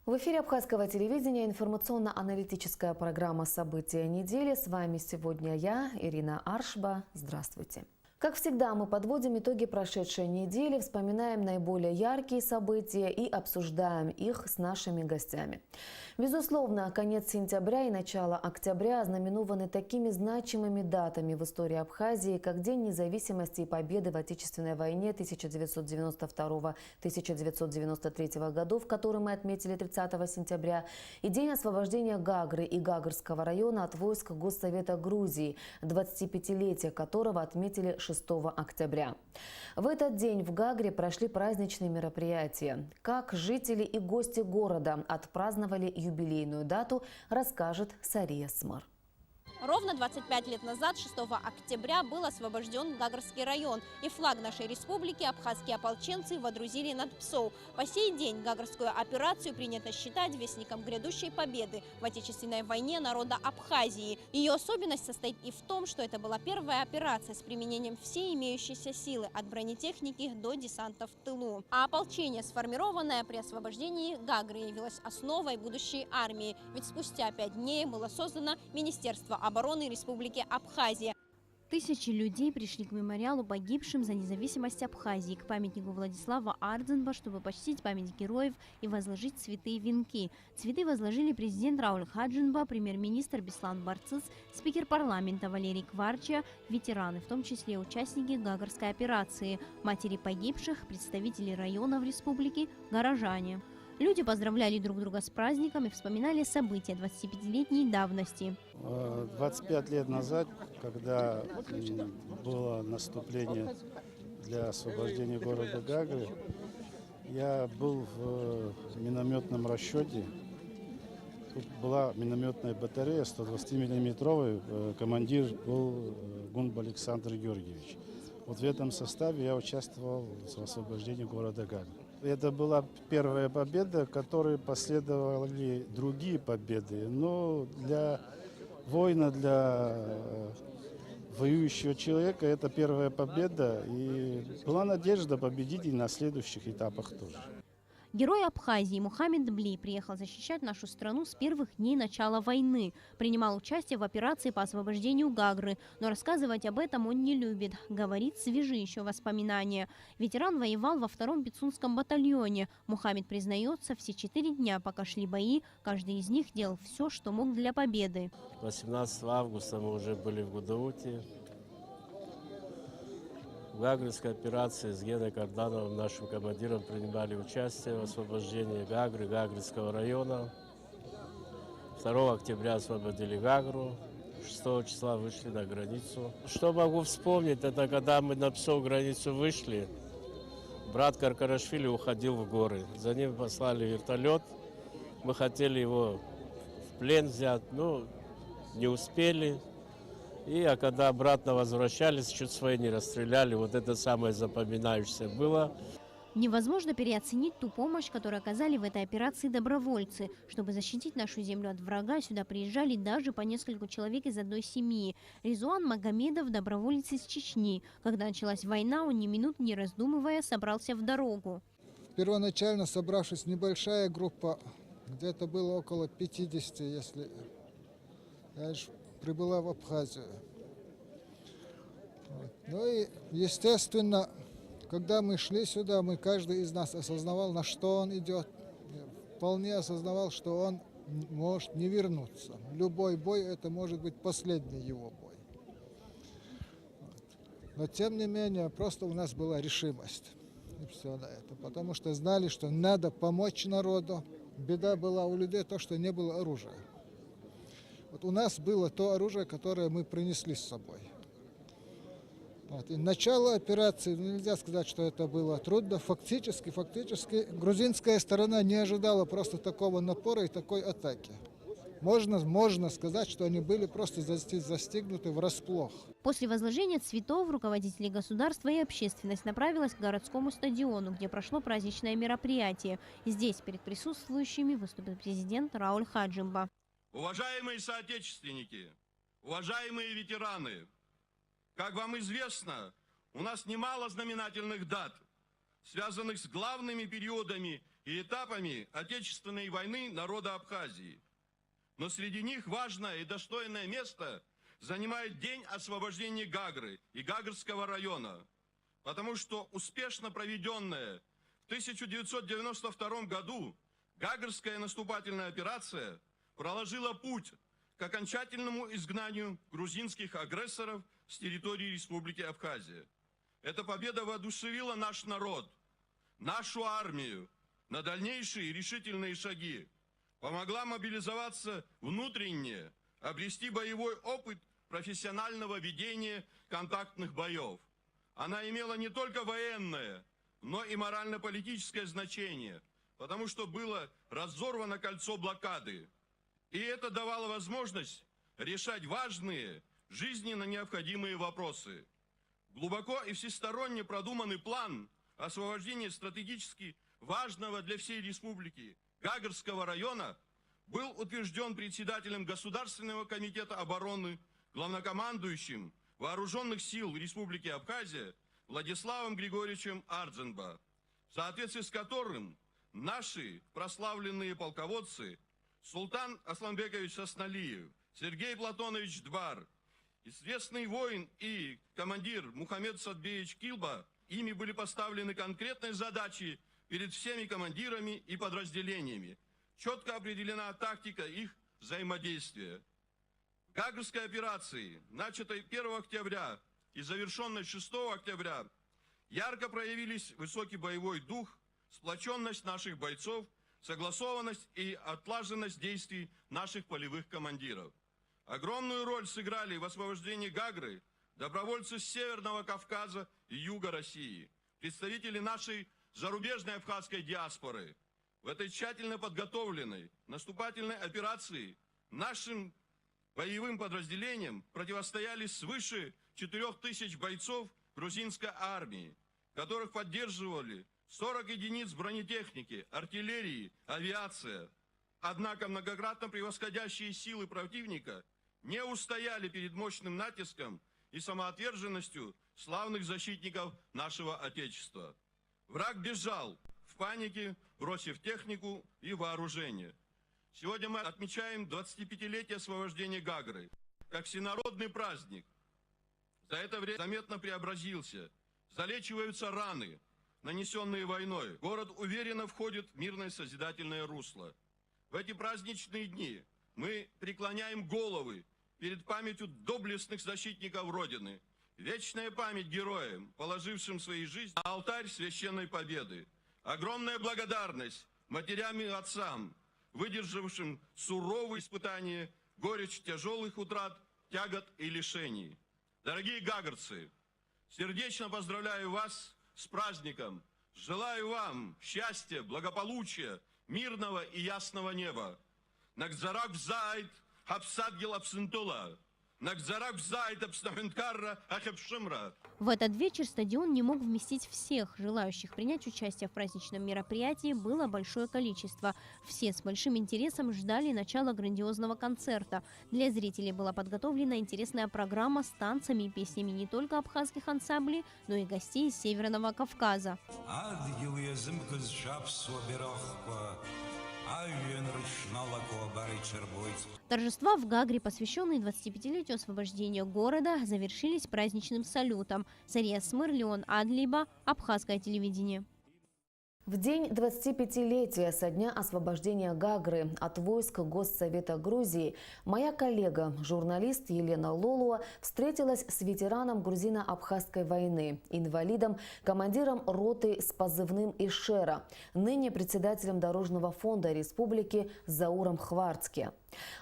В эфире Абхазского телевидения информационно-аналитическая программа «События недели». С вами сегодня я, Ирина Аршба. Здравствуйте. Как всегда, мы подводим итоги прошедшей недели, вспоминаем наиболее яркие события и обсуждаем их с нашими гостями. Безусловно, конец сентября и начало октября ознаменованы такими значимыми датами в истории Абхазии, как День независимости и победы в Отечественной войне 1992-1993 годов, который мы отметили 30 сентября, и День освобождения Гагры и Гагрского района от войск Госсовета Грузии, 25-летие которого отметили 6 октября. В этот день в Гагре прошли праздничные мероприятия. Как жители и гости города отпраздновали юбилейную дату, расскажет Сария Смар. Ровно 25 лет назад, 6 октября, был освобожден Гагрский район, и флаг нашей республики абхазские ополченцы водрузили над Псоу. По сей день Гагрскую операцию принято считать вестником грядущей победы в Отечественной войне народа Абхазии. Ее особенность состоит и в том, что это была первая операция с применением всей имеющейся силы, от бронетехники до десанта в тылу. А ополчение, сформированное при освобождении Гагры, явилось основой будущей армии, ведь спустя 5 дней было создано Министерство обороны Республики Абхазия. Тысячи людей пришли к мемориалу погибшим за независимость Абхазии, к памятнику Владислава Ардзенба, чтобы почтить память героев и возложить цветы и венки. Цветы возложили президент Рауль Хаджинба, премьер-министр Беслан Барцыц, спикер парламента Валерий Кварча, ветераны, в том числе участники Гагрской операции, матери погибших, представители районов республики, горожане. Люди поздравляли друг друга с праздником и вспоминали события 25-летней давности. 25 лет назад, когда было наступление для освобождения города Гагры, я был в минометном расчете. Тут была минометная батарея 120-миллиметровая, командир был Гунб Александр Георгиевич. Вот в этом составе я участвовал в освобождении города Гагры. Это была первая победа, которой последовали другие победы. Но для воина, для воюющего человека это первая победа. И была надежда победить и на следующих этапах тоже. Герой Абхазии Мухаммед Бли приехал защищать нашу страну с первых дней начала войны. Принимал участие в операции по освобождению Гагры, но рассказывать об этом он не любит. Говорит, свежи еще воспоминания. Ветеран воевал во 2-м Пицунском батальоне. Мухаммед признается, все 4 дня, пока шли бои, каждый из них делал все, что мог для победы. 18 августа мы уже были в Гудауте. В Гагрской операции с Геной Кардановым, нашим командиром, принимали участие в освобождении Гагры, Гагрского района. 2 октября освободили Гагру, 6 числа вышли на границу. Что могу вспомнить, это когда мы на Псоу границу вышли, брат Каркарашвили уходил в горы. За ним послали вертолет, мы хотели его в плен взять, но не успели. А когда обратно возвращались, чуть свои не расстреляли. Вот это самое запоминающееся было. Невозможно переоценить ту помощь, которую оказали в этой операции добровольцы. Чтобы защитить нашу землю от врага, сюда приезжали даже по несколько человек из одной семьи. Резуан Магомедов – доброволец из Чечни. Когда началась война, он ни минут не раздумывая собрался в дорогу. Первоначально, собравшись, небольшая группа, где-то было около 50, если прибыла в Абхазию. Ну и, естественно, когда мы шли сюда, каждый из нас осознавал, на что он идет. Вполне осознавал, что он может не вернуться. Любой бой – это может быть последний его бой. Но, тем не менее, просто у нас была решимость. И все на это. Потому что знали, что надо помочь народу. Беда была у людей то, что не было оружия. Вот у нас было то оружие, которое мы принесли с собой. Вот. И начало операции, нельзя сказать, что это было трудно. Фактически, грузинская сторона не ожидала просто такого напора и такой атаки. Можно сказать, что они были просто застигнуты врасплох. После возложения цветов руководители государства и общественность направилась к городскому стадиону, где прошло праздничное мероприятие. Здесь перед присутствующими выступил президент Рауль Хаджинба. Уважаемые соотечественники, уважаемые ветераны, как вам известно, у нас немало знаменательных дат, связанных с главными периодами и этапами Отечественной войны народа Абхазии. Но среди них важное и достойное место занимает День освобождения Гагры и Гагрского района, потому что успешно проведенная в 1992 году Гагрская наступательная операция проложила путь к окончательному изгнанию грузинских агрессоров с территории Республики Абхазия. Эта победа воодушевила наш народ, нашу армию на дальнейшие решительные шаги, помогла мобилизоваться внутренне, обрести боевой опыт профессионального ведения контактных боев. Она имела не только военное, но и морально-политическое значение, потому что было разорвано кольцо блокады. И это давало возможность решать важные, жизненно необходимые вопросы. Глубоко и всесторонне продуманный план освобождения стратегически важного для всей республики Гагрского района был утвержден председателем Государственного комитета обороны, главнокомандующим Вооруженных сил Республики Абхазия Владиславом Григорьевичем Ардзенба, в соответствии с которым наши прославленные полководцы Султан Асланбекович Сосналиев, Сергей Платонович Двар, известный воин и командир Мухаммед Садбеевич Килба, ими были поставлены конкретные задачи перед всеми командирами и подразделениями. Четко определена тактика их взаимодействия. В Гагрской операции, начатой 1 октября и завершенной 6 октября, ярко проявились высокий боевой дух, сплоченность наших бойцов, согласованность и отлаженность действий наших полевых командиров. Огромную роль сыграли в освобождении Гагры добровольцы с Северного Кавказа и Юга России, представители нашей зарубежной абхазской диаспоры. В этой тщательно подготовленной наступательной операции нашим боевым подразделениям противостояли свыше 4000 бойцов грузинской армии, которых поддерживали 40 единиц бронетехники, артиллерии, авиация. Однако многократно превосходящие силы противника не устояли перед мощным натиском и самоотверженностью славных защитников нашего Отечества. Враг бежал в панике, бросив технику и вооружение. Сегодня мы отмечаем 25-летие освобождения Гагры, как всенародный праздник. За это время заметно преобразился, залечиваются раны, нанесенные войной. Город уверенно входит в мирное созидательное русло. В эти праздничные дни мы преклоняем головы перед памятью доблестных защитников Родины. Вечная память героям, положившим свои жизни на алтарь священной победы. Огромная благодарность матерям и отцам, выдержавшим суровые испытания, горечь тяжелых утрат, тягот и лишений. Дорогие гагрцы, сердечно поздравляю вас с праздником. Желаю вам счастья, благополучия, мирного и ясного неба. Нагзарак взайд, хапсадгил абсентула. В этот вечер стадион не мог вместить всех. Желающих принять участие в праздничном мероприятии было большое количество. Все с большим интересом ждали начала грандиозного концерта. Для зрителей была подготовлена интересная программа с танцами и песнями не только абхазских ансамблей, но и гостей из Северного Кавказа. Торжества в Гагре, посвященные 25-летию освобождения города, завершились праздничным салютом. Зария Смыр, Леон Адлиба, Абхазское телевидение. В день 25-летия со дня освобождения Гагры от войск Госсовета Грузии моя коллега, журналист Елена Лолуа, встретилась с ветераном грузино-абхазской войны, инвалидом, командиром роты с позывным Ишера, ныне председателем Дорожного фонда республики Зауром Хварцке.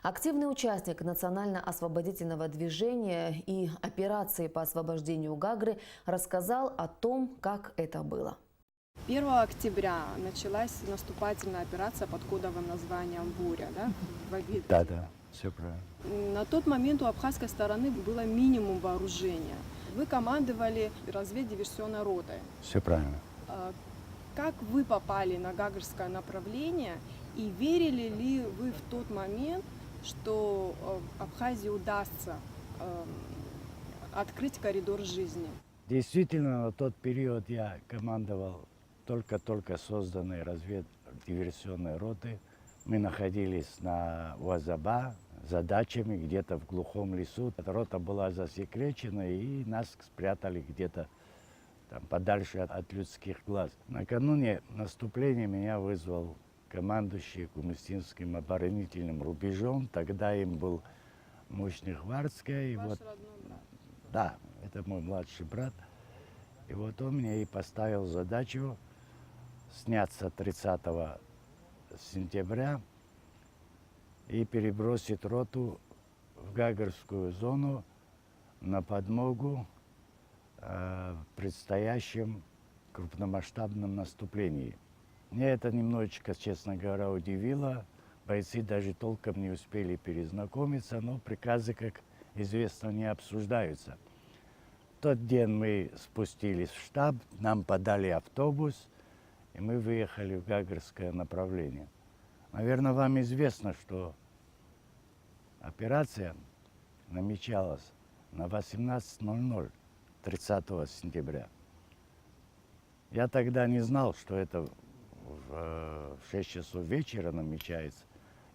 Активный участник национально-освободительного движения и операции по освобождению Гагры рассказал о том, как это было. 1 октября началась наступательная операция под кодовым названием «Буря». Да? Да, все правильно. На тот момент у абхазской стороны было минимум вооружения. Вы командовали разведдиверсионной ротой. Все правильно. Как вы попали на гагрское направление и верили ли вы в тот момент, что Абхазии удастся открыть коридор жизни? Действительно, в тот период я командовал только-только созданной разведдиверсионной роты. Мы находились на Уазаба задачами где-то в глухом лесу. Эта рота была засекречена, и нас спрятали где-то там подальше от людских глаз. Накануне наступления меня вызвал командующий Кумыстинским оборонительным рубежом. Тогда им был мощный Хварцкий. И вот, да, это мой младший брат. И вот он мне и поставил задачу сняться 30 сентября и перебросить роту в Гагарскую зону на подмогу в предстоящем крупномасштабном наступлении. Меня это немножечко, честно говоря, удивило. Бойцы даже толком не успели перезнакомиться, но приказы, как известно, не обсуждаются. В тот день мы спустились в штаб, нам подали автобус, и мы выехали в Гагарское направление. Наверное, вам известно, что операция намечалась на 18:00 30 сентября. Я тогда не знал, что это в 6 часов вечера намечается.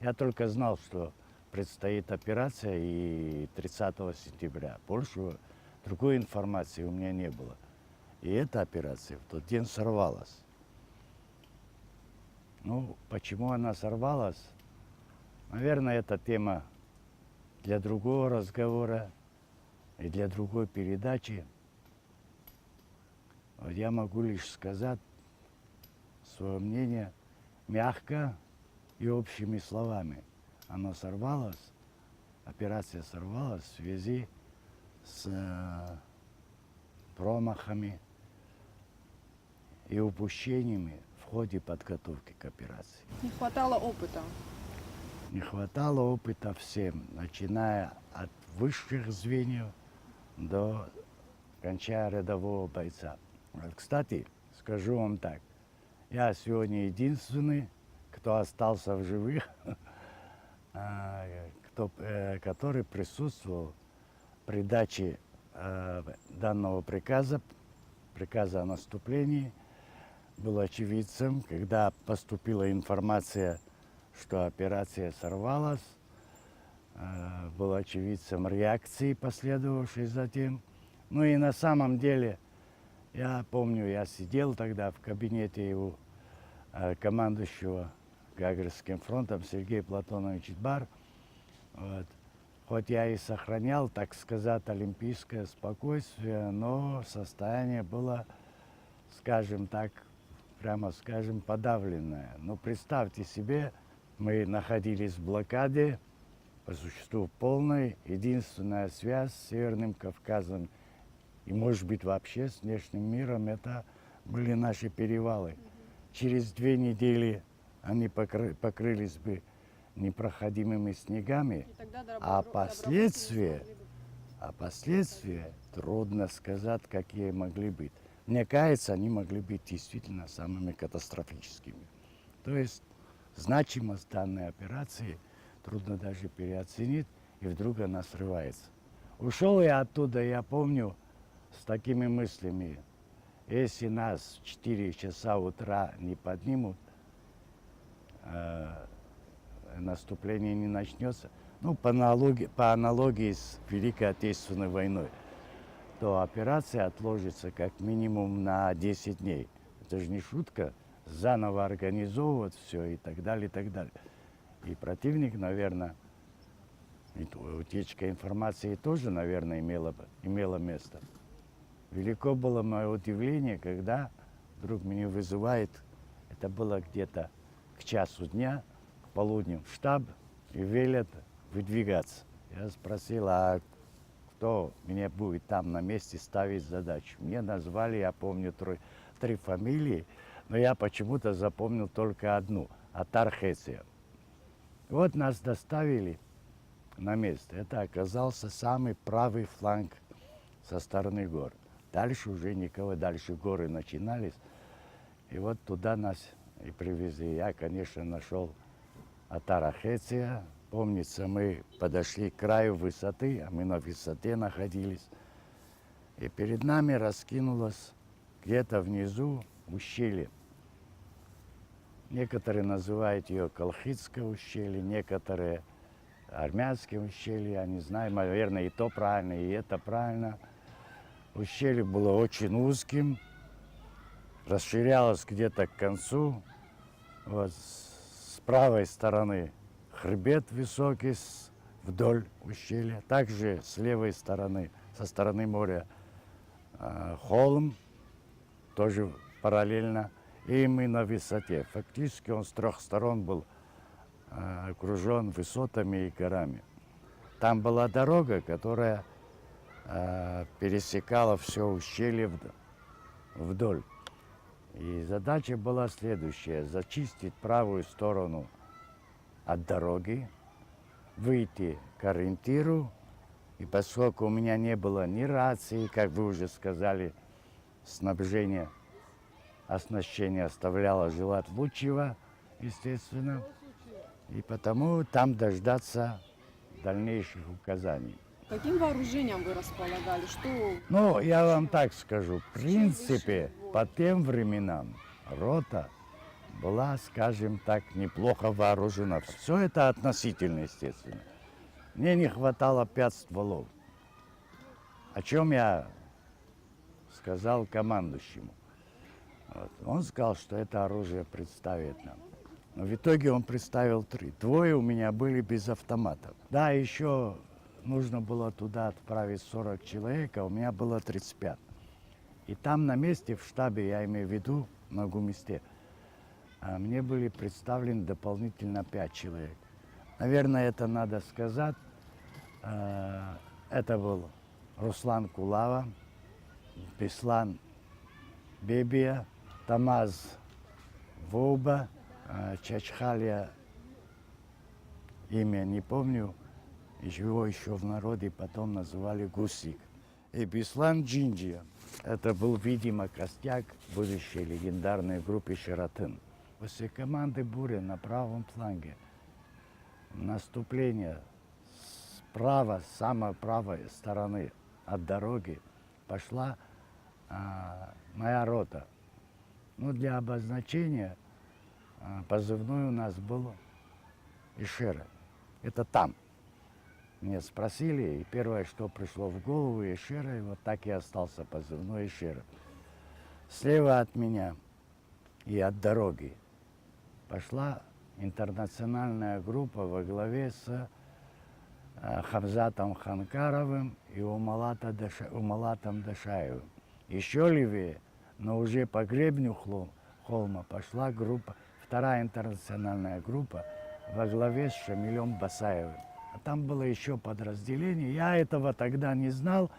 Я только знал, что предстоит операция и 30 сентября. Больше другой информации у меня не было. И эта операция в тот день сорвалась. Ну, почему она сорвалась? Наверное, это тема для другого разговора и для другой передачи. Вот я могу лишь сказать свое мнение мягко и общими словами. Оно сорвалось, операция сорвалась в связи с промахами и упущениями в ходе подготовки к операции. Не хватало опыта. Не хватало опыта всем, начиная от высших звеньев до кончая рядового бойца. Вот, кстати, скажу вам так, я сегодня единственный, кто остался в живых, который присутствовал при даче данного приказа о наступлении, был очевидцем, когда поступила информация, что операция сорвалась, был очевидцем реакции, последовавшей затем. Ну и на самом деле, я помню, я сидел тогда в кабинете его командующего Гагарским фронтом Сергея Платоновича Бар. Вот. Хоть я и сохранял, так сказать, олимпийское спокойствие, но состояние было, скажем так, прямо скажем, подавленное. Но представьте себе, мы находились в блокаде, по существу полной, единственная связь с Северным Кавказом и, может быть, вообще с внешним миром, это были наши перевалы. Через 2 недели они покрылись бы непроходимыми снегами, а последствия трудно сказать, какие могли быть. Мне кажется, они могли быть действительно самыми катастрофическими. То есть значимость данной операции трудно даже переоценить, и вдруг она срывается. Ушел я оттуда, я помню, с такими мыслями: если нас в 4 часа утра не поднимут, наступление не начнется, ну, по аналогии с Великой Отечественной войной, то операция отложится как минимум на 10 дней. Это же не шутка, заново организовывать все и так далее, и так далее. И противник, наверное, утечка информации тоже, наверное, имела место. Велико было мое удивление, когда вдруг меня вызывает, это было где-то к часу дня, к полудню, в штаб, и велят выдвигаться. Я спросил, а кто меня будет там на месте ставить задачу? Мне назвали, я помню, 3 фамилии, но я почему-то запомнил только одну – Атар Хеция. Вот нас доставили на место. Это оказался самый правый фланг со стороны гор. Дальше уже никого, дальше горы начинались. И вот туда нас и привезли. Я, конечно, нашел Атара Хеция. Помнится, мы подошли к краю высоты, а мы на высоте находились. И перед нами раскинулось где-то внизу ущелье. Некоторые называют ее Колхидское ущелье, некоторые Армянское ущелье. Я не знаю, наверное, и то правильно, и это правильно. Ущелье было очень узким, расширялось где-то к концу. Вот с правой стороны хребет высокий вдоль ущелья. Также с левой стороны, со стороны моря, холм, тоже параллельно. И мы на высоте. Фактически он с трех сторон был окружен высотами и горами. Там была дорога, которая пересекала все ущелье вдоль. И задача была следующая: зачистить правую сторону от дороги, выйти к ориентиру. И поскольку у меня не было ни рации, как вы уже сказали, снабжение, оснащение оставляло желать лучшего, естественно. И потому там дождаться дальнейших указаний. Каким вооружением вы располагали? Что? Ну, я вам так скажу, в принципе, по тем временам рота была, скажем так, неплохо вооружена. Все это относительно, естественно. Мне не хватало 5 стволов, о чем я сказал командующему. Вот. Он сказал, что это оружие представит нам. Но в итоге он представил 3. 2 у меня были без автоматов. Да, еще нужно было туда отправить 40 человек, а у меня было 35. И там на месте, в штабе, я имею в виду, на Гумисте, мне были представлены дополнительно 5 человек. Наверное, это надо сказать. Это был Руслан Кулава, Беслан Бебия, Тамаз Вуба, Чачхалия, имя не помню, его еще в народе потом называли Гусик. И Беслан Джинджия. Это был, видимо, костяк будущей легендарной группы «Шератон». После команды «Буря» на правом фланге наступление справа, с самой правой стороны от дороги пошла моя рота. Ну, для обозначения позывной у нас был Ишера. Это там. Меня спросили, и первое, что пришло в голову, Ишера, и вот так и остался позывной Ишера. Слева от меня и от дороги пошла интернациональная группа во главе с Хамзатом Ханкаровым и Умалатом Дашаевым. Еще левее, но уже по гребню холма пошла группа, вторая интернациональная группа во главе с Шамилем Басаевым. А там было еще подразделение. Я этого тогда не знал,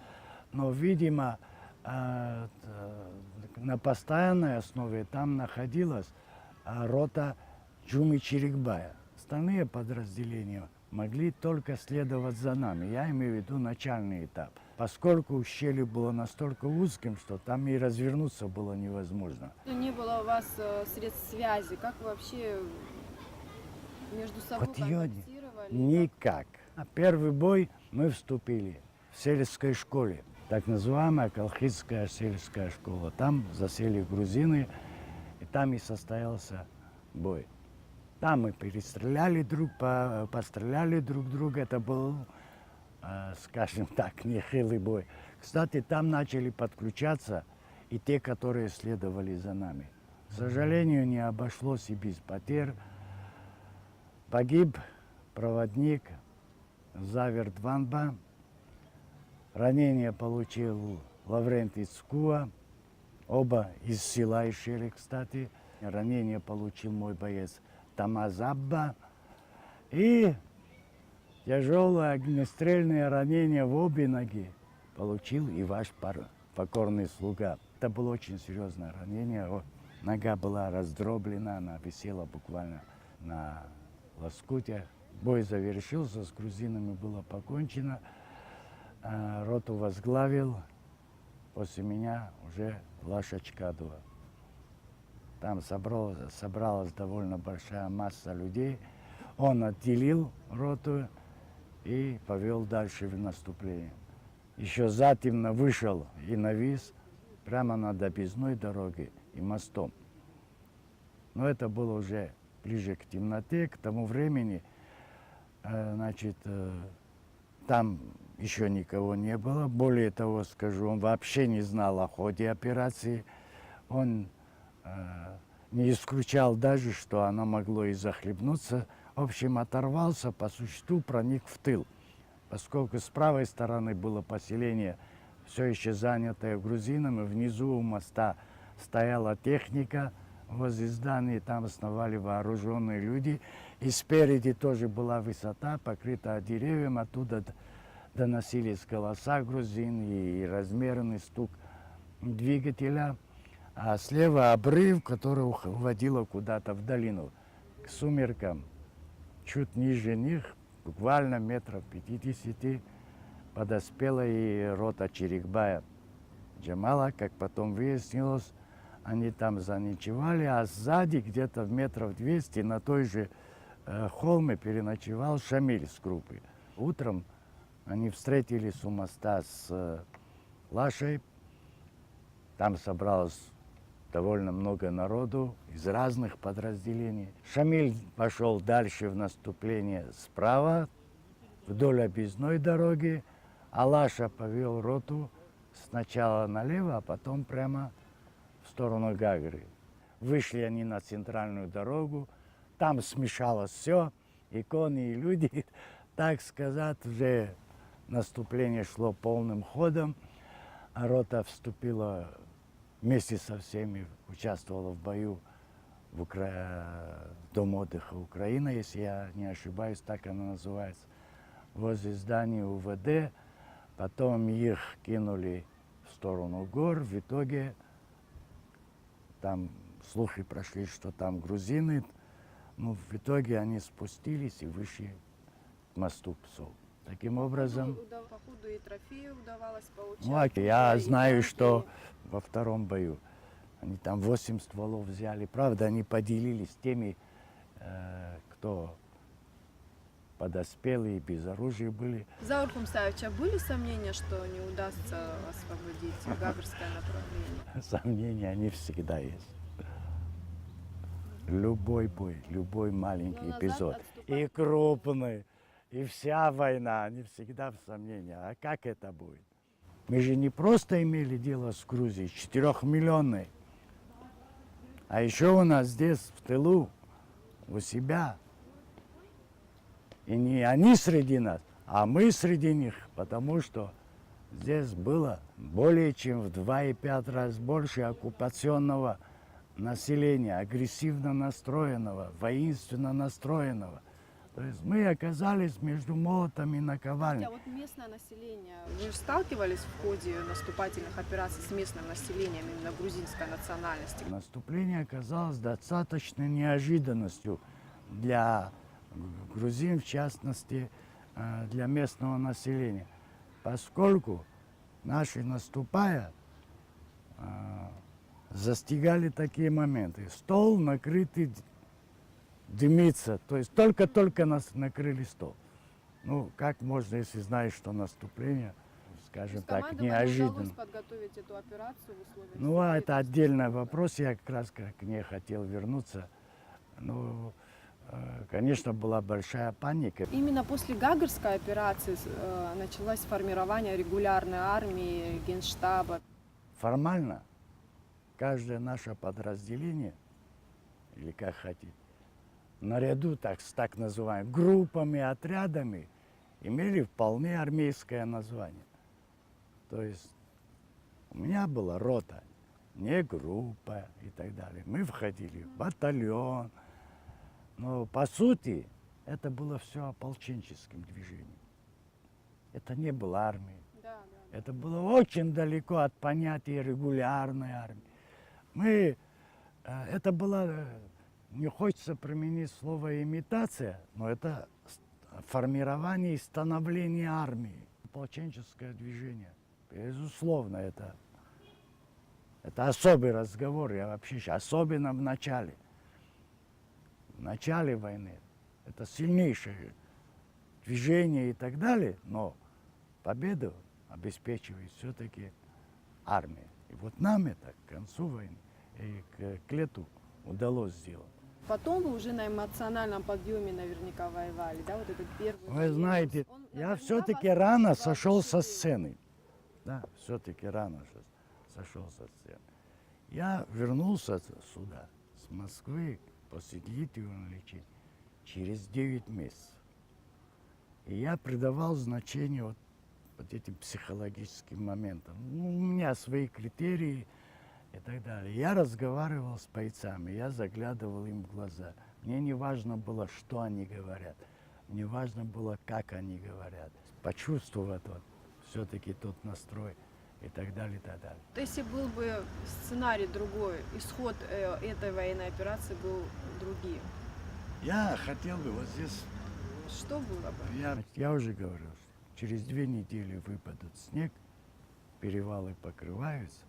но, видимо, на постоянной основе там находилась рота Джуми Чирикбая. Остальные подразделения могли только следовать за нами. Я имею в виду начальный этап. Поскольку ущелье было настолько узким, что там и развернуться было невозможно. Не было у вас средств связи. Как вы вообще между собой Вот я контактировали? никак. На первый бой мы вступили в сельской школе, так называемая Колхидская сельская школа. Там засели грузины, и там и состоялся бой. Там мы перестреляли постреляли друг друга. Это был, скажем так, нехилый бой. Кстати, там начали подключаться и те, которые следовали за нами. К сожалению, не обошлось и без потерь. Погиб проводник Заверт Ванба. Ранение получил Лаврентий Цкуа. Оба из села Ишели, кстати. Ранение получил мой боец Тамаз Абба. И тяжелое огнестрельное ранение в обе ноги получил и ваш покорный слуга. Это было очень серьезное ранение. Нога была раздроблена, она висела буквально на лоскуте. Бой завершился, с грузинами было покончено. Роту возглавил после меня уже Лашачкадова. Там собралась довольно большая масса людей. Он отделил роту и повел дальше в наступление. Еще затемно вышел и навис прямо над объездной дорогой и мостом. Но это было уже ближе к темноте, к тому времени, значит, там еще никого не было. Более того, скажу, он вообще не знал о ходе операции. Он не исключал даже, что оно могло и захлебнуться. В общем, оторвался, по существу проник в тыл. Поскольку с правой стороны было поселение, все еще занятое грузинами, внизу у моста стояла техника, возле здания там основали вооруженные люди. И спереди тоже была высота, покрытая деревьями, оттуда доносились голоса грузин и размеренный стук двигателя. А слева обрыв, который уводило куда-то в долину. К сумеркам, чуть ниже них, буквально метров 50, подоспела и рота Черикбая Джамала. Как потом выяснилось, они там заночевали, а сзади, где-то в метров 200, на той же холме переночевал Шамиль с группой. Утром они встретились у моста с Лашей. Там собралось довольно много народу из разных подразделений. Шамиль пошел дальше в наступление справа, вдоль объездной дороги, а Лаша повел роту сначала налево, а потом прямо в сторону Гагры. Вышли они на центральную дорогу, там смешалось все, и кони, и люди. Так сказать, уже наступление шло полным ходом, а рота вступила вместе со всеми, участвовала в бою в Дом отдыха Украина, если я не ошибаюсь, так оно называется, возле здания УВД. Потом их кинули в сторону гор. В итоге там слухи прошли, что там грузины. Ну, в итоге они спустились и вышли к мосту Псов. Таким образом... Походу и трофеи удавалось получать. Ну, я знаю, что во втором бою они там 8 стволов взяли. Правда, они поделились теми, кто подоспели и без оружия были. Заур Хумсаевич, а были сомнения, что не удастся освободить Гагрское направление? Сомнения, они всегда есть. Любой бой, любой маленький эпизод, и крупный, и вся война, они всегда в сомнении. А как это будет? Мы же не просто имели дело с Грузией, 4-миллионной, а еще у нас здесь, в тылу, у себя. И не они среди нас, а мы среди них, потому что здесь было более чем в 2,5 раз больше оккупационного населения, агрессивно настроенного, воинственно настроенного. То есть мы оказались между молотом и наковальней. А вот местное население, вы же сталкивались в ходе наступательных операций с местным населением именно грузинской национальности? Наступление оказалось достаточной неожиданностью для грузин, в частности, для местного населения, поскольку наши, наступая, застигали такие моменты. Стол накрытый, дымится, то есть только-только нас накрыли стол. Ну, как можно, если знаешь, что наступление, скажем так, неожиданно. Удалось подготовить эту операцию в условиях? Ну, это отдельный вопрос, я как раз к ней хотел вернуться. Ну, конечно, была большая паника. Именно после Гагрской операции началось формирование регулярной армии, генштаба. Формально каждое наше подразделение, или как хотите, наряду с так называемыми группами, отрядами, имели вполне армейское название. То есть у меня была рота, не группа и так далее. Мы входили в батальон. Но по сути это было все ополченческим движением. Это не было армией. Это было очень далеко от понятия регулярной армии. Это было, не хочется применить слово имитация, но это формирование и становление армии. Ополченческое движение. Безусловно, это особый разговор, я вообще, особенно в начале. В начале войны это сильнейшее движение и так далее, но победу обеспечивает все-таки армия. И вот нам это к концу войны и к лету удалось сделать. Потом вы уже на эмоциональном подъеме наверняка воевали, да, вот этот первый. Вы период. знаете, Он я наверняка все-таки вас рано сошел со воодушевил. сцены. Да, все-таки рано сошел со сцены. Я вернулся сюда, с Москвы, после длительного лечения, через 9 месяцев. И я придавал значение вот этим психологическим моментам. Ну, у меня свои критерии и так далее. Я разговаривал с бойцами, я заглядывал им в глаза. Мне не важно было, что они говорят. Мне важно было, как они говорят. Почувствовать все-таки тот настрой и так далее, и так далее. Если был бы сценарий другой, исход этой военной операции был другим, Я хотел бы вот здесь, что было бы? я уже говорил, что через 2 недели выпадет снег, перевалы покрываются.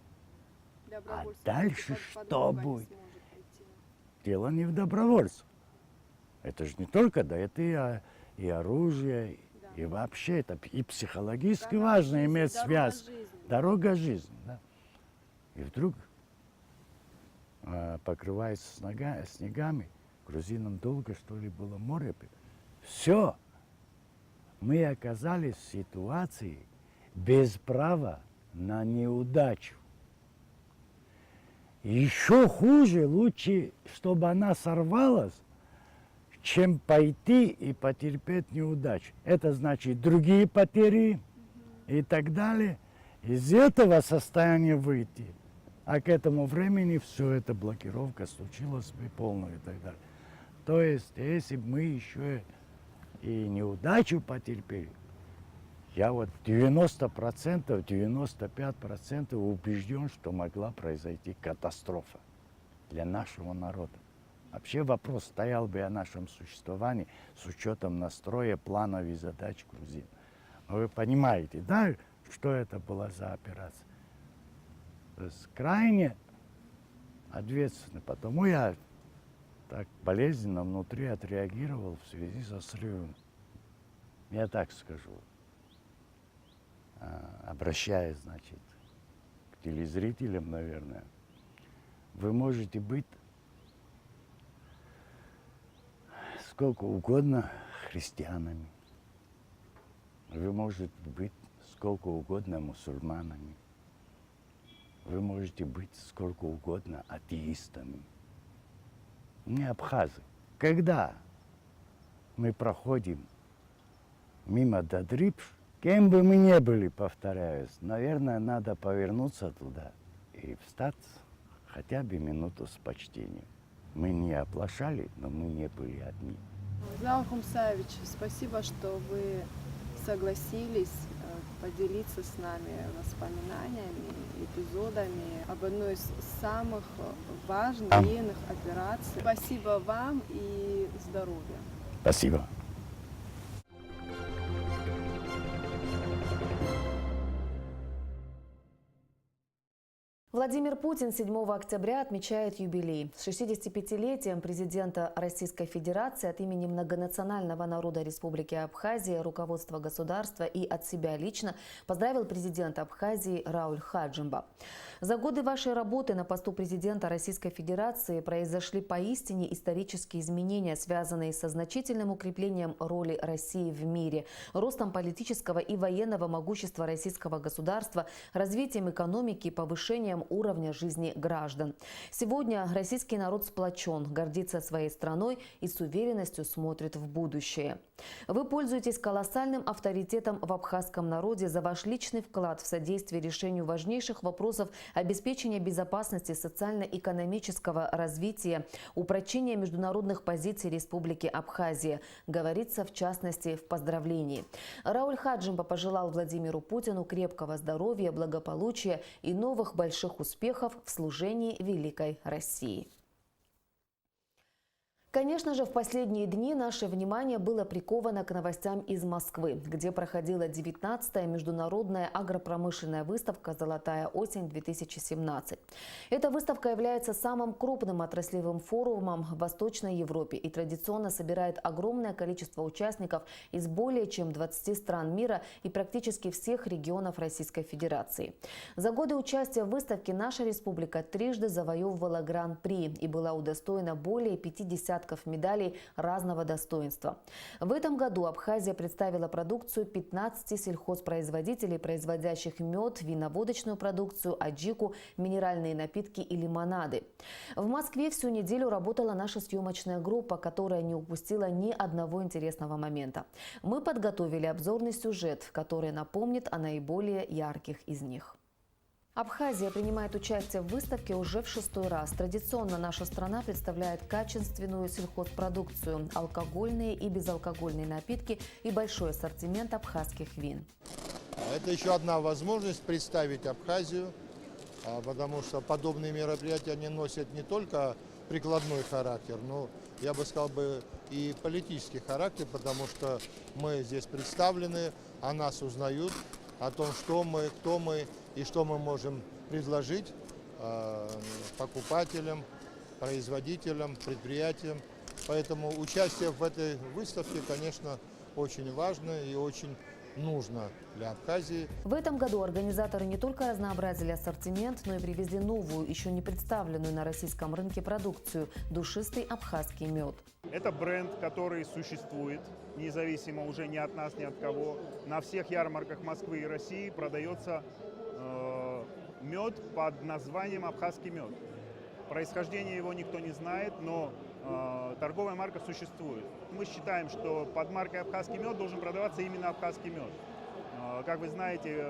Добровольцы дальше под что подругой не будет? сможет прийти. Дело не в добровольцах. Это же не только, да, это и оружие, и вообще это и психологически Дорога важно жизни, иметь дорога связь. жизни. Дорога жизни, да. И вдруг покрывается снегами, грузинам долго, что ли, было море. Все. Мы оказались в ситуации без права на неудачу. Еще хуже, лучше, чтобы она сорвалась, чем пойти и потерпеть неудачу. Это значит другие потери и так далее. Из этого состояния выйти. А к этому времени все это блокировка случилась бы полная и так далее. То есть, если бы мы еще и неудачу потерпели, я вот 90%, 95% убежден, что могла произойти катастрофа для нашего народа. Вообще вопрос стоял бы о нашем существовании с учетом настроя, планов и задач грузин. Но вы понимаете, да, что это была за операция? То есть крайне ответственно. Потому я так болезненно внутри отреагировал в связи со срывом. Я так скажу, обращаясь, значит, к телезрителям, наверное, вы можете быть сколько угодно христианами, вы можете быть сколько угодно мусульманами, вы можете быть сколько угодно атеистами. Не абхазы. Когда мы проходим мимо Дадрипш, кем бы мы ни были, повторяюсь, наверное, надо повернуться туда и встать хотя бы минуту с почтением. Мы не оплошали, но мы не были одни. Заур Хумсаевич, спасибо, что вы согласились поделиться с нами воспоминаниями, эпизодами об одной из самых важных военных операций. Спасибо вам и здоровья. Спасибо. Владимир Путин 7 октября отмечает юбилей. С 65-летием президента Российской Федерации от имени многонационального народа Республики Абхазия, руководства государства и от себя лично поздравил президент Абхазии Рауль Хаджимба. За годы вашей работы на посту президента Российской Федерации произошли поистине исторические изменения, связанные со значительным укреплением роли России в мире, ростом политического и военного могущества российского государства, развитием экономики и повышением уровня жизни граждан. Сегодня российский народ сплочен, гордится своей страной и с уверенностью смотрит в будущее. Вы пользуетесь колоссальным авторитетом в абхазском народе за ваш личный вклад в содействие решению важнейших вопросов обеспечения безопасности, социально-экономического развития, упрочения международных позиций Республики Абхазия, говорится в частности в поздравлении. Рауль Хаджимба пожелал Владимиру Путину крепкого здоровья, благополучия и новых больших успехов в служении великой России. Конечно же, в последние дни наше внимание было приковано к новостям из Москвы, где проходила 19-я международная агропромышленная выставка «Золотая осень-2017». Эта выставка является самым крупным отраслевым форумом в Восточной Европе и традиционно собирает огромное количество участников из более чем 20 стран мира и практически всех регионов Российской Федерации. За годы участия в выставке наша республика трижды завоевывала гран-при и была удостоена более 50 медалей разного достоинства. В этом году Абхазия представила продукцию 15 сельхозпроизводителей, производящих мед, виноводочную продукцию, аджику, минеральные напитки и лимонады. В Москве всю неделю работала наша съемочная группа, которая не упустила ни одного интересного момента. Мы подготовили обзорный сюжет, который напомнит о наиболее ярких из них. Абхазия принимает участие в выставке уже в 6-й раз. Традиционно наша страна представляет качественную сельхозпродукцию, алкогольные и безалкогольные напитки и большой ассортимент абхазских вин. Это еще одна возможность представить Абхазию, потому что подобные мероприятия они носят не только прикладной характер, но, я бы сказал, и политический характер, потому что мы здесь представлены, о нас узнают, о том, что мы, кто мы и что мы можем предложить покупателям, производителям, предприятиям. Поэтому участие в этой выставке, конечно, очень важно и очень нужно для Абхазии. В этом году организаторы не только разнообразили ассортимент, но и привезли новую, еще не представленную на российском рынке продукцию – душистый абхазский мед. Это бренд, который существует, независимо уже ни от нас, ни от кого. На всех ярмарках Москвы и России продается мед под названием абхазский мед. Происхождение его никто не знает, но торговая марка существует. Мы считаем, что под маркой абхазский мед должен продаваться именно абхазский мед. Как вы знаете,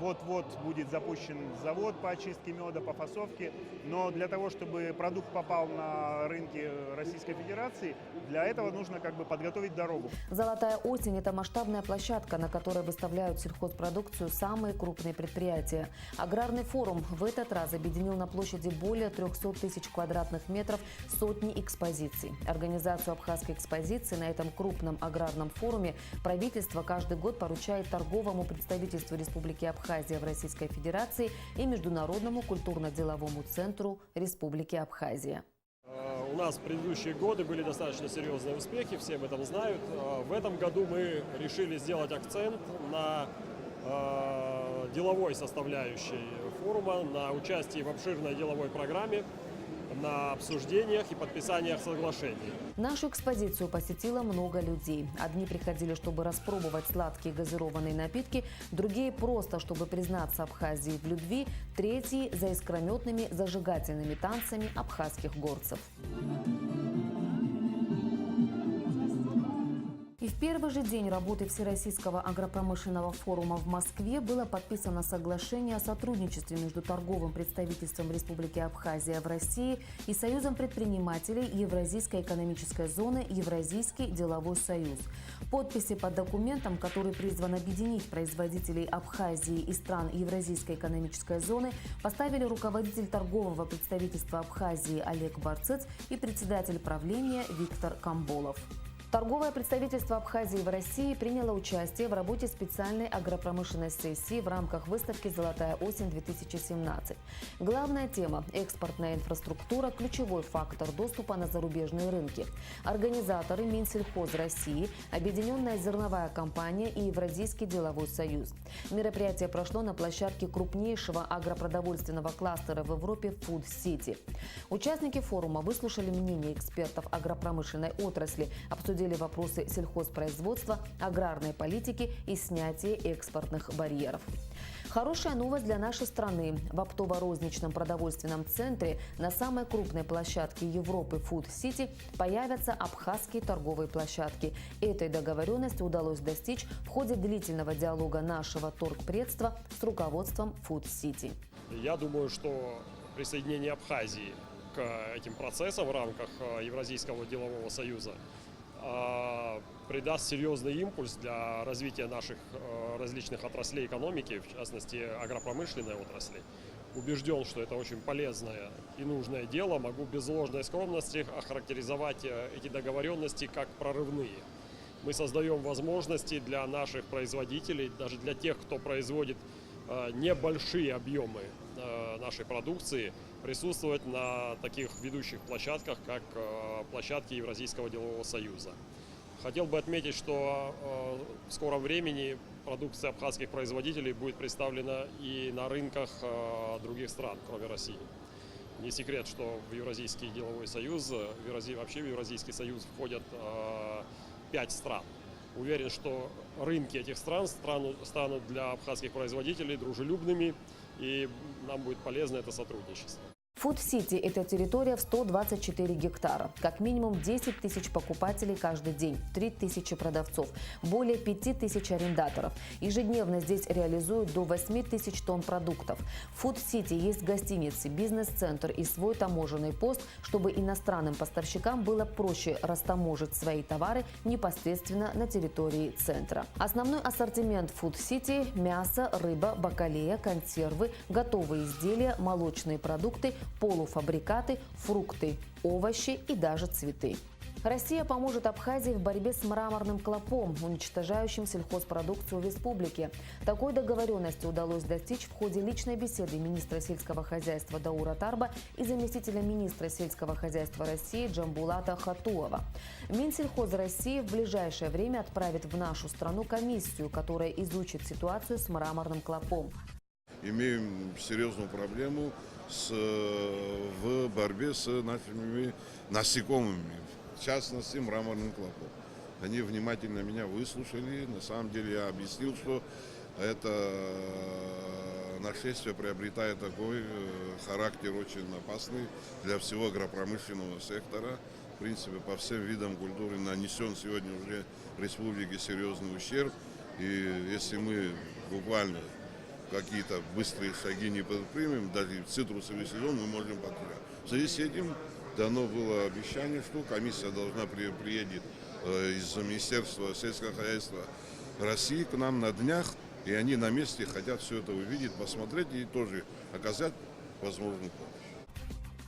вот-вот будет запущен завод по очистке меда, по фасовке, но для того, чтобы продукт попал на рынки Российской Федерации, для этого нужно подготовить дорогу. «Золотая осень» – это масштабная площадка, на которой выставляют сельхозпродукцию самые крупные предприятия. Аграрный форум в этот раз объединил на площади более 300 тысяч квадратных метров сотни экспозиций. Организацию абхазской экспозиции на этом крупном аграрном форуме правительство каждый год поручает торговому представительству Республики Абхазия в Российской Федерации и Международному культурно-деловому центру Республики Абхазия. У нас в предыдущие годы были достаточно серьезные успехи, все об этом знают. В этом году мы решили сделать акцент на деловой составляющей форума, на участии в обширной деловой программе, на обсуждениях и подписаниях соглашений. Нашу экспозицию посетило много людей. Одни приходили, чтобы распробовать сладкие газированные напитки, другие просто, чтобы признаться Абхазии в любви, третьи за искрометными зажигательными танцами абхазских горцев. И в первый же день работы Всероссийского агропромышленного форума в Москве было подписано соглашение о сотрудничестве между торговым представительством Республики Абхазия в России и Союзом предпринимателей Евразийской экономической зоны «Евразийский деловой союз». Подписи под документом, который призван объединить производителей Абхазии и стран Евразийской экономической зоны, поставили руководитель торгового представительства Абхазии Олег Барцец и председатель правления Виктор Камболов. Торговое представительство Абхазии в России приняло участие в работе специальной агропромышленной сессии в рамках выставки «Золотая осень-2017». Главная тема – экспортная инфраструктура – ключевой фактор доступа на зарубежные рынки. Организаторы – Минсельхоз России, Объединенная зерновая компания и Евразийский деловой союз. Мероприятие прошло на площадке крупнейшего агропродовольственного кластера в Европе Food City. Участники форума выслушали мнения экспертов агропромышленной отрасли, обсудили вопросы сельхозпроизводства, аграрной политики и снятия экспортных барьеров. Хорошая новость для нашей страны. В оптово-розничном продовольственном центре на самой крупной площадке Европы Food City появятся абхазские торговые площадки. Этой договоренности удалось достичь в ходе длительного диалога нашего торгпредства с руководством Food City. Я думаю, что присоединение Абхазии к этим процессам в рамках Евразийского делового союза придаст серьезный импульс для развития наших различных отраслей экономики, в частности агропромышленной отрасли. убежден, что это очень полезное и нужное дело. Могу без ложной скромности охарактеризовать эти договоренности как прорывные. Мы создаем возможности для наших производителей, даже для тех, кто производит небольшие объемы нашей продукции, присутствовать на таких ведущих площадках, как площадки Евразийского делового союза. Хотел бы отметить, что в скором времени продукция абхазских производителей будет представлена и на рынках других стран, кроме России. Не секрет, что в Евразийский деловой союз, вообще в Евразийский союз входят 5 стран. Уверен, что рынки этих стран станут для абхазских производителей дружелюбными, и нам будет полезно это сотрудничество. Фуд-Сити – это территория в 124 гектара. Как минимум 10 тысяч покупателей каждый день, 3 тысячи продавцов, более 5 тысяч арендаторов. Ежедневно здесь реализуют до 8 тысяч тонн продуктов. В Фуд-Сити есть гостиницы, бизнес-центр и свой таможенный пост, чтобы иностранным поставщикам было проще растаможить свои товары непосредственно на территории центра. Основной ассортимент Фуд-Сити – мясо, рыба, бакалея, консервы, готовые изделия, молочные продукты, полуфабрикаты, фрукты, овощи и даже цветы. Россия поможет Абхазии в борьбе с мраморным клопом, уничтожающим сельхозпродукцию в республике. Такой договоренности удалось достичь в ходе личной беседы министра сельского хозяйства Даура Тарба и заместителя министра сельского хозяйства России Джамбулата Хатуова. Минсельхоз России в ближайшее время отправит в нашу страну комиссию, которая изучит ситуацию с мраморным клопом. Имеем серьезную проблему в борьбе с нашими насекомыми, в частности мраморным клопом. Они внимательно меня выслушали. На самом деле я объяснил, что это нашествие приобретает такой характер очень опасный для всего агропромышленного сектора. В принципе, по всем видам культуры нанесен сегодня уже республике серьезный ущерб. И если мы буквально какие-то быстрые шаги не предпримем, даже в цитрусовый сезон мы можем потерять. В связи с этим дано было обещание, что комиссия должна приедет из Министерства сельского хозяйства России к нам на днях, и они на месте хотят все это увидеть, посмотреть и тоже оказать возможную помощь.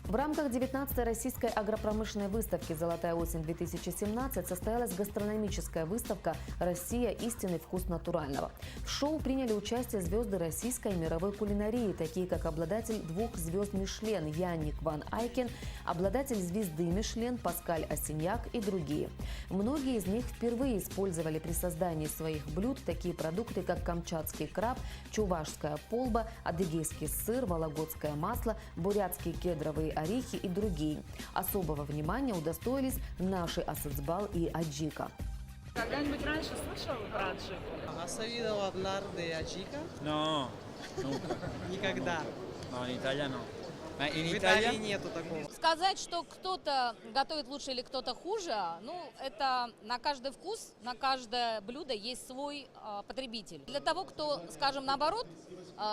В рамках 19-й российской агропромышленной выставки «Золотая осень-2017» состоялась гастрономическая выставка «Россия. Истинный вкус натурального». В шоу приняли участие звезды российской и мировой кулинарии, такие как обладатель 2 звезд Мишлен Янник ван Айкен, обладатель звезды Мишлен Паскаль Осиньяк и другие. Многие из них впервые использовали при создании своих блюд такие продукты, как камчатский краб, чувашская полба, адыгейский сыр, вологодское масло, бурятские кедровые орехи и другие. Особого внимания удостоились наши Асыцбал и Аджика. Когда-нибудь раньше слышал про аджику? ¿Has oído hablar de ajica? No, nunca. Никогда. No, en Italia no. En В Italia, Италии нету такого. Сказать, что кто-то готовит лучше или кто-то хуже, ну, это на каждый вкус, на каждое блюдо есть свой потребитель. Для того, кто, скажем, наоборот,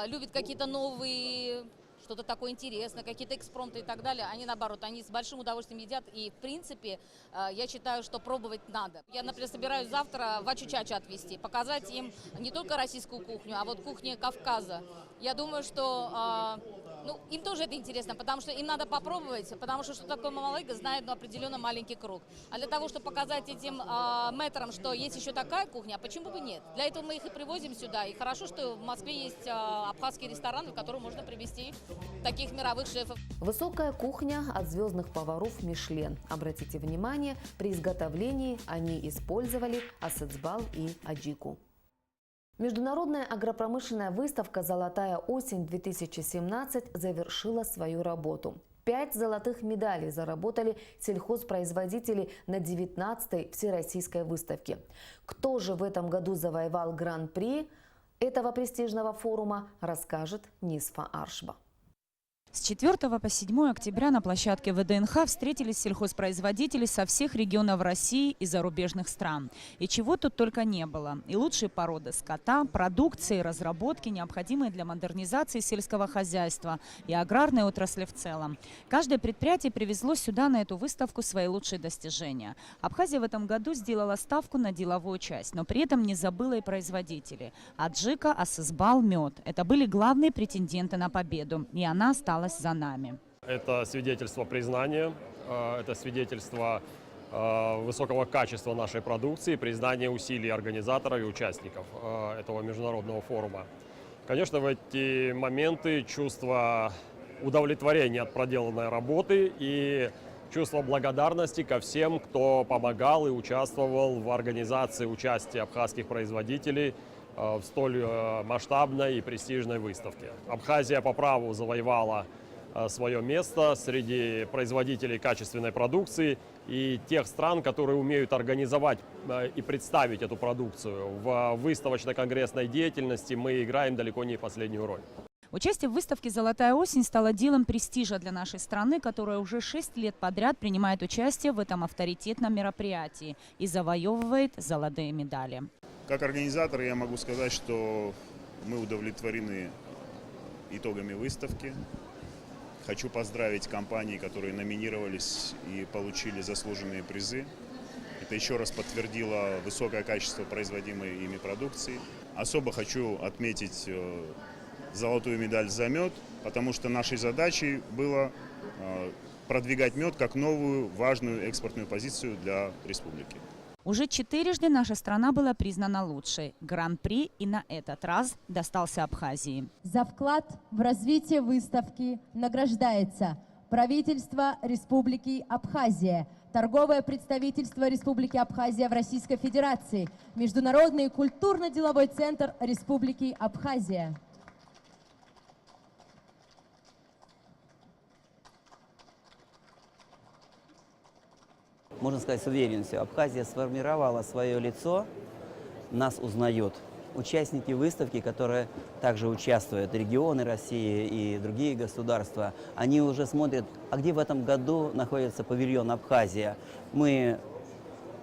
любит какие-то новые, что-то такое интересное, какие-то экспромты и так далее, они наоборот, они с большим удовольствием едят, и в принципе я считаю, что пробовать надо. Я, например, собираюсь завтра в Ачу-Чачу отвезти, показать им не только российскую кухню, а вот кухню Кавказа. Я думаю, что им тоже это интересно, потому что им надо попробовать, потому что такое мамалыга знает определенно маленький круг. А для того, чтобы показать этим мэтрам, что есть еще такая кухня, а почему бы нет? Для этого мы их и привозим сюда. И хорошо, что в Москве есть абхазские рестораны, в которые можно привезти таких мировых шефов. Высокая кухня от звездных поваров Мишлен. Обратите внимание, при изготовлении они использовали асыцбал и аджику. Международная агропромышленная выставка «Золотая осень-2017» завершила свою работу. 5 золотых медалей заработали сельхозпроизводители на 19-й Всероссийской выставке. Кто же в этом году завоевал гран-при этого престижного форума, расскажет Нисфа Аршба. С 4 по 7 октября на площадке ВДНХ встретились сельхозпроизводители со всех регионов России и зарубежных стран. И чего тут только не было. И лучшие породы скота, продукции, разработки, необходимые для модернизации сельского хозяйства и аграрной отрасли в целом. Каждое предприятие привезло сюда на эту выставку свои лучшие достижения. Абхазия в этом году сделала ставку на деловую часть, но при этом не забыла и производителей. Аджика, Асызбал, мед. Это были главные претенденты на победу. И она осталась за нами. Это свидетельство признания, это свидетельство высокого качества нашей продукции, признание усилий организаторов и участников этого международного форума. Конечно, в эти моменты чувство удовлетворения от проделанной работы и чувство благодарности ко всем, кто помогал и участвовал в организации участия абхазских производителей в столь масштабной и престижной выставке. Абхазия по праву завоевала свое место среди производителей качественной продукции и тех стран, которые умеют организовать и представить эту продукцию. В выставочно-конгрессной деятельности мы играем далеко не последнюю роль. Участие в выставке «Золотая осень» стало делом престижа для нашей страны, которая уже 6 лет подряд принимает участие в этом авторитетном мероприятии и завоевывает золотые медали. Как организатор я могу сказать, что мы удовлетворены итогами выставки. Хочу поздравить компании, которые номинировались и получили заслуженные призы. Это еще раз подтвердило высокое качество производимой ими продукции. Особо хочу отметить золотую медаль за мед, потому что нашей задачей было продвигать мед как новую важную экспортную позицию для республики. Уже 4-жды наша страна была признана лучшей. Гран-при и на этот раз достался Абхазии. За вклад в развитие выставки награждается правительство Республики Абхазия, торговое представительство Республики Абхазия в Российской Федерации, Международный культурно-деловой центр Республики Абхазия. Можно сказать с уверенностью, Абхазия сформировала свое лицо, нас узнают. Участники выставки, которые также участвуют, регионы России и другие государства, они уже смотрят, а где в этом году находится павильон Абхазия. Мы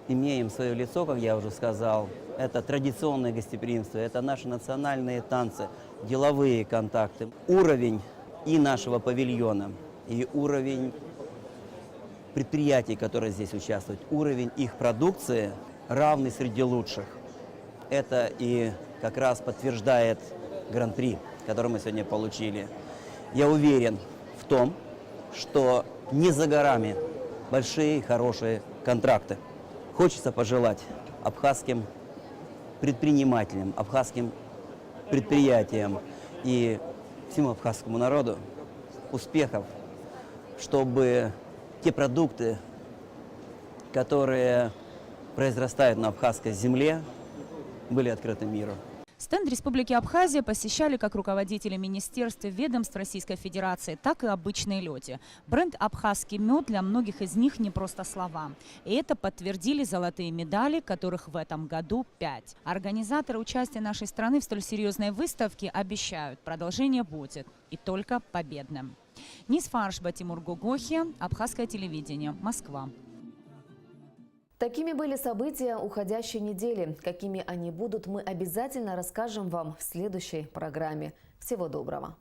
имеем свое лицо, как я уже сказал, это традиционное гостеприимство, это наши национальные танцы, деловые контакты. Уровень и нашего павильона, и уровень предприятий, которые здесь участвуют, уровень их продукции равный среди лучших. Это и как раз подтверждает гран-при, который мы сегодня получили. Я уверен в том, что не за горами большие хорошие контракты. Хочется пожелать абхазским предпринимателям, абхазским предприятиям и всему абхазскому народу успехов, чтобы те продукты, которые произрастают на абхазской земле, были открыты миру. Стенд Республики Абхазия посещали как руководители министерств и ведомств Российской Федерации, так и обычные люди. Бренд «Абхазский мед» для многих из них не просто слова. И это подтвердили золотые медали, которых в этом году 5. Организаторы участия нашей страны в столь серьезной выставке обещают, продолжение будет, и только победным. Нисфа Аршба, Тимур Гугохи, Абхазское телевидение, Москва. Такими были события уходящей недели. Какими они будут, мы обязательно расскажем вам в следующей программе. Всего доброго!